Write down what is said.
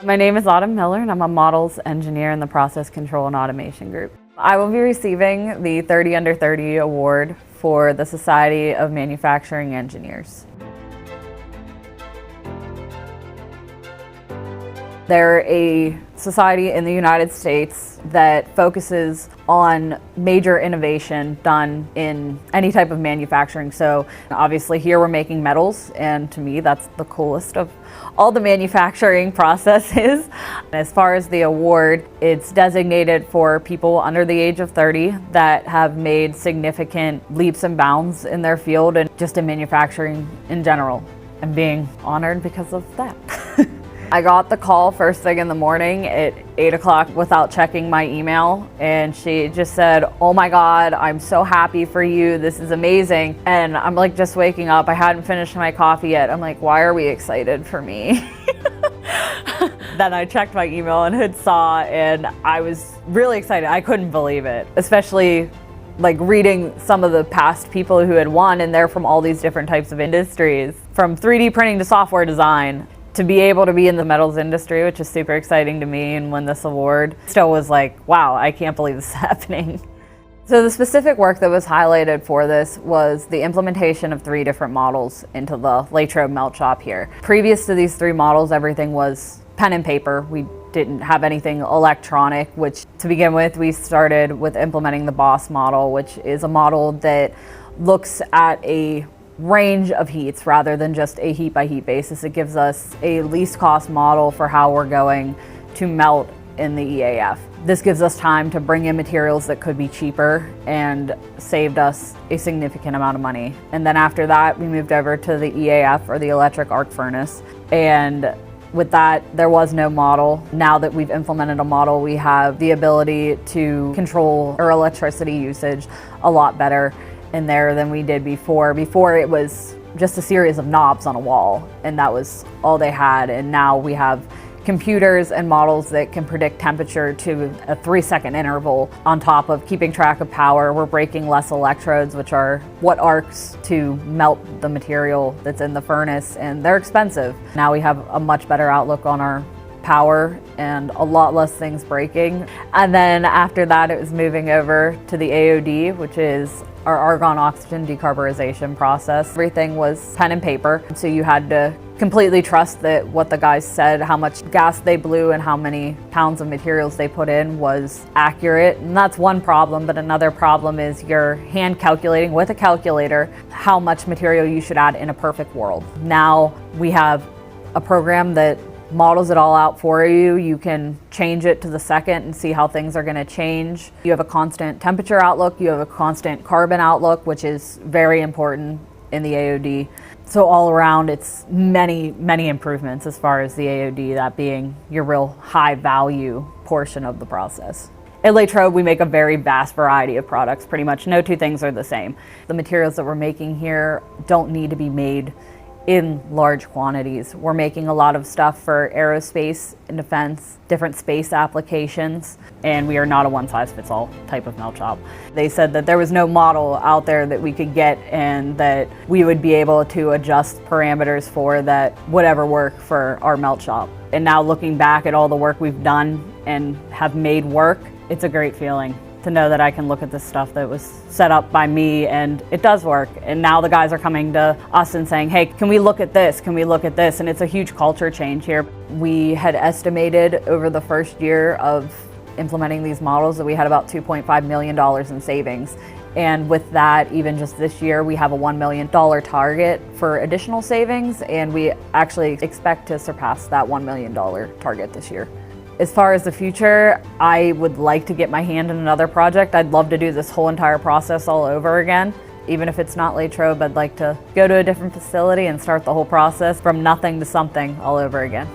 My name is Autumn Miller and I'm a models engineer in the Process Control and Automation Group. I will be receiving the 30 Under 30 award for the Society of Manufacturing Engineers. They're a society in the United States that focuses on major innovation done in any type of manufacturing. So obviously here we're making metals, and to me that's the coolest of all the manufacturing processes. As far as the award, it's designated for people under the age of 30 that have made significant leaps and bounds in their field and just in manufacturing in general. I'm being honored because of that. I got the call first thing in the morning at 8 o'clock without checking my email, and she just said, "Oh my God, I'm so happy for you. This is amazing." And I'm like just waking up. I hadn't finished my coffee yet. I'm like, why are we excited for me? Then I checked my email and had saw, and I was really excited. I couldn't believe it, especially like reading some of the past people who had won, and they're from all these different types of industries, from 3D printing to software design. To be able to be in the metals industry, which is super exciting to me, and win this award, still was like, wow, I can't believe this is happening. So the specific work that was highlighted for this was the implementation of 3 different models into the Latrobe melt shop here. Previous to these 3 models, everything was pen and paper. We didn't have anything electronic, which to begin with, we started with implementing the BOSS model, which is a model that looks at a range of heats rather than just a heat by heat basis. It gives us a least cost model for how we're going to melt in the EAF. This gives us time to bring in materials that could be cheaper and saved us a significant amount of money. And then after that, we moved over to the EAF, or the electric arc furnace. And with that, there was no model. Now that we've implemented a model, we have the ability to control our electricity usage a lot better in there than we did before. Before it was just a series of knobs on a wall, and that was all they had. And now we have computers and models that can predict temperature to a 3-second interval. On top of keeping track of power, we're breaking less electrodes, which are what arcs to melt the material that's in the furnace, and they're expensive. Now we have a much better outlook on our power and a lot less things breaking. And then after that, it was moving over to the AOD, which is our argon oxygen decarburization process. Everything was pen and paper, so you had to completely trust that what the guys said, how much gas they blew and how many pounds of materials they put in, was accurate. And that's one problem, but another problem is you're hand calculating with a calculator how much material you should add in a perfect world. Now we have a program that models it all out for you. You can change it to the second and see how things are going to change. You have a constant temperature outlook, you have a constant carbon outlook, which is very important in the AOD. So all around, it's many, many improvements as far as the AOD, that being your real high value portion of the process. At Latrobe, we make a very vast variety of products. Pretty much no 2 things are the same. The materials that we're making here don't need to be made in large quantities. We're making a lot of stuff for aerospace and defense, different space applications, and we are not a one-size-fits-all type of melt shop. They said that there was no model out there that we could get and that we would be able to adjust parameters for that would ever work for our melt shop. And now looking back at all the work we've done and have made work, it's a great feeling to know that I can look at this stuff that was set up by me and it does work. And now the guys are coming to us and saying, hey, can we look at this? Can we look at this? And it's a huge culture change here. We had estimated over the first year of implementing these models that we had about $2.5 million in savings. And with that, even just this year, we have a $1 million target for additional savings, and we actually expect to surpass that $1 million target this year. As far as the future, I would like to get my hand in another project. I'd love to do this whole entire process all over again. Even if it's not Latrobe, I'd like to go to a different facility and start the whole process from nothing to something all over again.